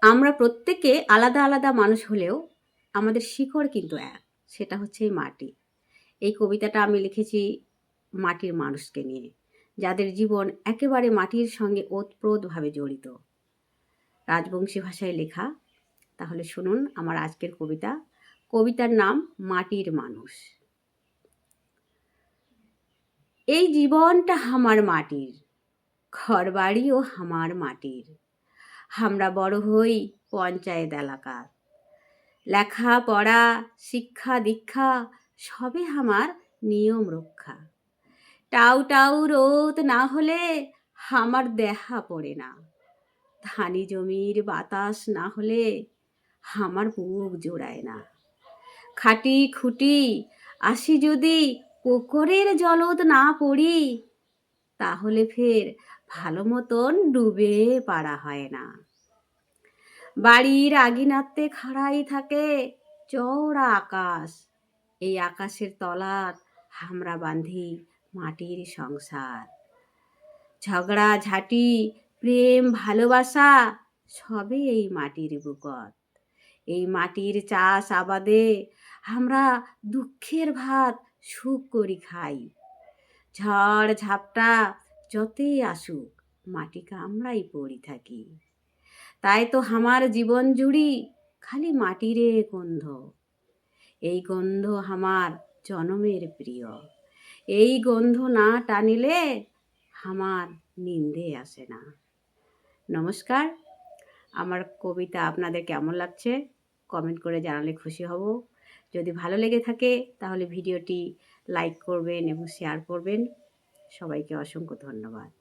আমরা প্রত্যেকে আলাদা আলাদা মানুষ হলেও আমাদের শিকড় কিন্তু এক, সেটা হচ্ছে এই মাটি। এই কবিতাটা আমি লিখেছি মাটির মানুষকে নিয়ে, যাদের জীবন একেবারে মাটির সঙ্গে ওতপ্রোতভাবে জড়িত। রাজবংশী ভাষায় লেখা। তাহলে শুনুন আমার আজকের কবিতা। কবিতার নাম মাটির মানুষ। এই জীবনটা আমার মাটির, ঘরবাড়িও আমার মাটির। আমরা বড় হই পঞ্চায়েত এলাকার। লেখা পড়া শিক্ষা দীক্ষা সবে আমার নিয়ম রক্ষা। টাউ টাউ রোদ না হলে আমার দেখা পড়ে না। ধানি জমির বাতাস না হলে আমার বুক জোড়ায় না। খাটি খুঁটি আসি যদি পুকুরের জলদ না পড়ি, তাহলে ফের ভালো মতন ডুবে পারা হয় না। বাড়ির আগিনাতে খাড়াই থাকে চওড়া আকাশ। এই আকাশের তলাত আমরা বাঁধি মাটির সংসার। ঝগড়া ঝাঁটি প্রেম ভালোবাসা সবে এই মাটির বুকত। এই মাটির চাষ আবাদে আমরা দুঃখের ভাত সুখ করি খাই। ঝড় ঝাপটা যতই আসুক মাটি কামড়াই পড়ি থাকি। তাই তো আমার জীবন জুড়ি খালি মাটিরে গন্ধ। এই গন্ধ আমার জনমের প্রিয়। এই গন্ধ না টানিলে আমার নিন্দে আসে না। নমস্কার। আমার কবিতা আপনাদের কেমন লাগছে কমেন্ট করে জানালে খুশি হব। যদি ভালো লেগে থাকে তাহলে ভিডিওটি লাইক করবেন এবং শেয়ার করবেন। সবাইকে অসংখ্য ধন্যবাদ।